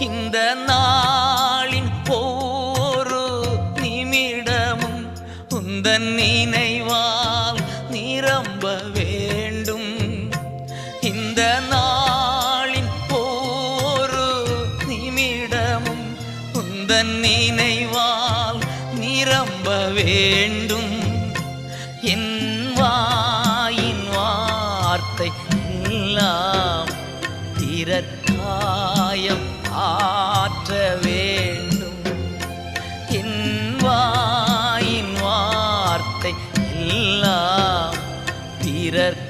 இந்த நாளின் ஒவ்வொரு நிமிடமும் உந்தன் நினைவால் நிரம்ப வேண்டும். இந்த நாளின் ஒவ்வொரு நிமிடமும் உந்தன் நினைவால் நிரம்ப வேண்டும். என் வாயின் வார்த்தை எல்லாம் பிறர்காயம் ஆற்ற வேண்டும். என் வாயின் வார்த்தை எல்லாம் பிறர்